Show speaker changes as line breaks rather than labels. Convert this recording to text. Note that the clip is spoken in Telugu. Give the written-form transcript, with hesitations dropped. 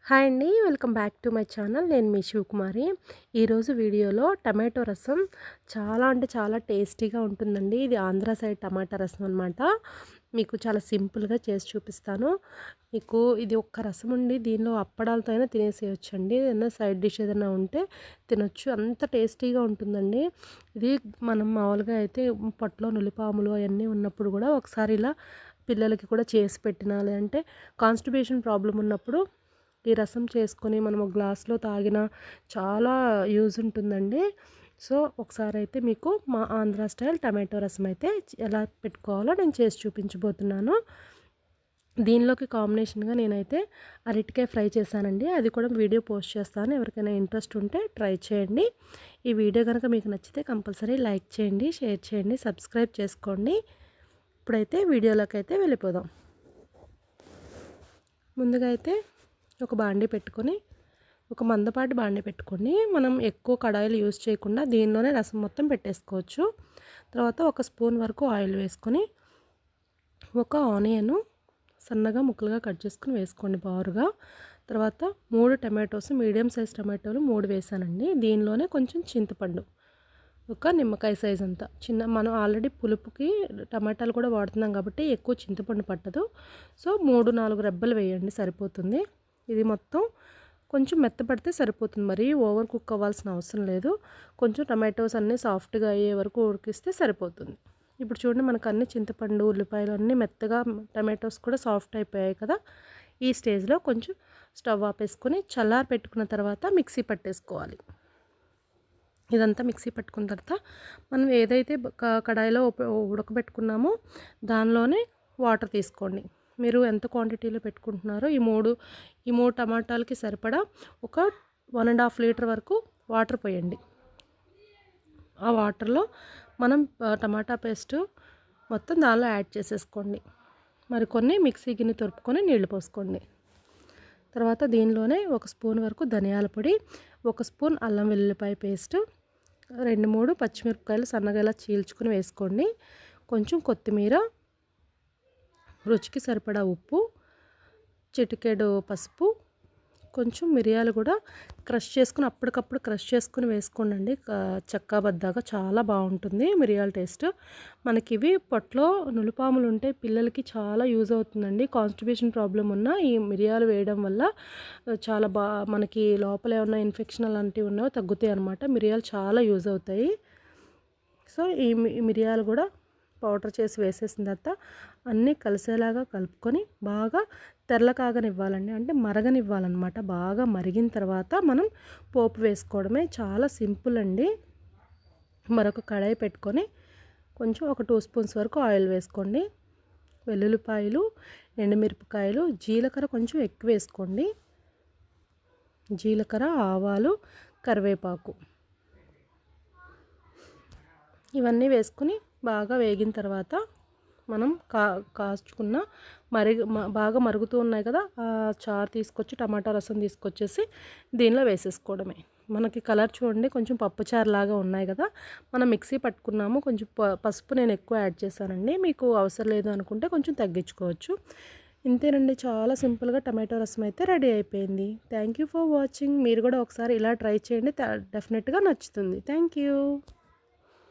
హాయ్ అండి. Welcome back to my channel. నేను మీ శివకుమారి. ఈరోజు వీడియోలో టమాటో రసం చాలా అంటే చాలా టేస్టీగా ఉంటుందండి. ఇది ఆంధ్ర సైడ్ టమాటా రసం అనమాట. మీకు చాలా సింపుల్గా చేసి చూపిస్తాను. మీకు ఇది ఒక్క రసం ఉండి దీనిలో అప్పడాలతో అయినా తినేసేయొచ్చండి. ఏదైనా సైడ్ డిష్ ఏదైనా ఉంటే తినొచ్చు. అంత టేస్టీగా ఉంటుందండి. ఇది మనం మామూలుగా అయితే పొట్టలో నులిపాములు అవన్నీ ఉన్నప్పుడు కూడా ఒకసారి ఇలా పిల్లలకి కూడా చేసి పెట్టినా, లేదంటే కాన్స్టిపేషన్ ప్రాబ్లం ఉన్నప్పుడు ఈ రసం చేసుకొని మనం ఒక గ్లాస్లో తాగిన చాలా యూజ్ ఉంటుందండి. సో ఒకసారి అయితే మీకు మా ఆంధ్ర స్టైల్ టమాటో రసం అయితే ఎలా పెట్టుకోవాలో నేను చేసి చూపించబోతున్నాను. దీనిలోకి కాంబినేషన్గా నేనైతే అరటికాయ ఫ్రై చేశానండి. అది కూడా వీడియో పోస్ట్ చేస్తాను. ఎవరికైనా ఇంట్రెస్ట్ ఉంటే ట్రై చేయండి. ఈ వీడియో కనుక మీకు నచ్చితే కంపల్సరీ లైక్ చేయండి, షేర్ చేయండి, సబ్స్క్రైబ్ చేసుకోండి. ఇప్పుడైతే వీడియోలోకి అయితే వెళ్ళిపోదాం. ముందుగా అయితే ఒక బాండీ పెట్టుకొని, ఒక మందపాటి బాండీ పెట్టుకొని, మనం ఎక్కువ కడాయిలు యూజ్ చేయకుండా దీనిలోనే రసం మొత్తం పెట్టేసుకోవచ్చు. తర్వాత ఒక స్పూన్ వరకు ఆయిల్ వేసుకొని, ఒక ఆనియన్ సన్నగా ముక్కలుగా కట్ చేసుకుని వేసుకోండి బారుగా. తర్వాత 3 టమాటోస్, మీడియం సైజ్ టమాటోలు 3 వేసానండి. దీనిలోనే కొంచెం చింతపండు, ఒక నిమ్మకాయ సైజ్ అంతా చిన్న, మనం ఆల్రెడీ పులుపుకి టమాటాలు కూడా వాడుతున్నాం కాబట్టి ఎక్కువ చింతపండు పట్టదు. సో 3-4 రెబ్బలు వేయండి సరిపోతుంది. ఇది మొత్తం కొంచెం మెత్తపడితే సరిపోతుంది. మరి ఓవర్ కుక్ అవ్వాల్సిన అవసరం లేదు. కొంచెం టమాటోస్ అన్నీ సాఫ్ట్గా అయ్యే వరకు ఉడికిస్తే సరిపోతుంది. ఇప్పుడు చూడండి, మనకు అన్ని చింతపండు, ఉల్లిపాయలు అన్నీ మెత్తగా, టమాటోస్ కూడా సాఫ్ట్ అయిపోయాయి కదా. ఈ స్టేజ్లో కొంచెం స్టవ్ ఆపేసుకొని చల్లారి పెట్టుకున్న తర్వాత మిక్సీ పట్టేసుకోవాలి. ఇదంతా మిక్సీ పట్టుకున్న తర్వాత మనం ఏదైతే కడాయిలో ఉడకబెట్టుకున్నామో దానిలోనే వాటర్ తీసుకోండి. మీరు ఎంత క్వాంటిటీలో పెట్టుకుంటున్నారో ఈ మూడు టమాటాలకి సరిపడా ఒక 1.5 లీటర్ వరకు వాటర్ పోయండి. ఆ వాటర్లో మనం టమాటా పేస్ట్ మొత్తం దానిలో యాడ్ చేసేసుకోండి. మరి కొన్ని మిక్సీ గిన్నె తొరుపుకొని నీళ్లు పోసుకోండి. తర్వాత దీనిలోనే ఒక స్పూన్ వరకు ధనియాల పొడి, ఒక స్పూన్ అల్లం వెల్లుల్లిపాయ పేస్ట్, 2-3 పచ్చిమిరపకాయలు సన్నగా ఇలా చీల్చుకుని వేసుకోండి. కొంచెం కొత్తిమీర, రుచికి సరిపడా ఉప్పు, చిటికెడు పసుపు, కొంచెం మిరియాలు కూడా క్రష్ చేసుకుని అప్పటికప్పుడు క్రష్ చేసుకుని వేసుకోండి. చెక్కాబద్దాగా చాలా బాగుంటుంది మిరియాల టేస్ట్. మనకి ఇవి పొట్టలో నులిపాములు ఉంటే పిల్లలకి చాలా యూజ్ అవుతుందండి. కాన్స్టిపేషన్ ప్రాబ్లం ఉన్న ఈ మిరియాలు వేయడం వల్ల చాలా మనకి లోపల ఏమన్నా ఇన్ఫెక్షన్ అలాంటివి ఉన్నాయో తగ్గుతాయి అన్నమాట. మిరియాలు చాలా యూజ్ అవుతాయి. సో ఈ మిరియాలు కూడా పౌడర్ చేసి వేసేసిన తర్వాత అన్నీ కలిసేలాగా కలుపుకొని బాగా తెరలకాగనివ్వాలండి, అంటే మరగనివ్వాలన్నమాట. బాగా మరిగిన తర్వాత మనం పోపు వేసుకోవడమే. చాలా సింపుల్ అండి. మరొక కడాయి పెట్టుకొని కొంచెం ఒక 2 స్పూన్స్ వరకు ఆయిల్ వేసుకోండి. వెల్లుల్లిపాయలు, ఎండుమిరపకాయలు, జీలకర్ర కొంచెం ఎక్కువ వేసుకోండి. జీలకర్ర, ఆవాలు, కరివేపాకు ఇవన్నీ వేసుకుని బాగా వేగిన తర్వాత మనం కాచుకున్న బాగా మరుగుతూ ఉన్నాయి కదా, ఆ చారు తీసుకొచ్చి టమాటా రసం తీసుకొచ్చేసి దీనిలో వేసేసుకోవడమే. మనకి కలర్ చూడండి కొంచెం పప్పుచారు లాగా ఉన్నాయి కదా. మనం మిక్సీ పట్టుకున్నాము. కొంచెం పసుపు నేను ఎక్కువ యాడ్ చేశానండి. మీకు అవసరం లేదు అనుకుంటే కొంచెం తగ్గించుకోవచ్చు. ఇంతేనండి, చాలా సింపుల్గా టమాటో రసం అయితే రెడీ అయిపోయింది. Thank you for watching. మీరు కూడా ఒకసారి ఇలా ట్రై చేయండి, డెఫినెట్గా నచ్చుతుంది. Thank you.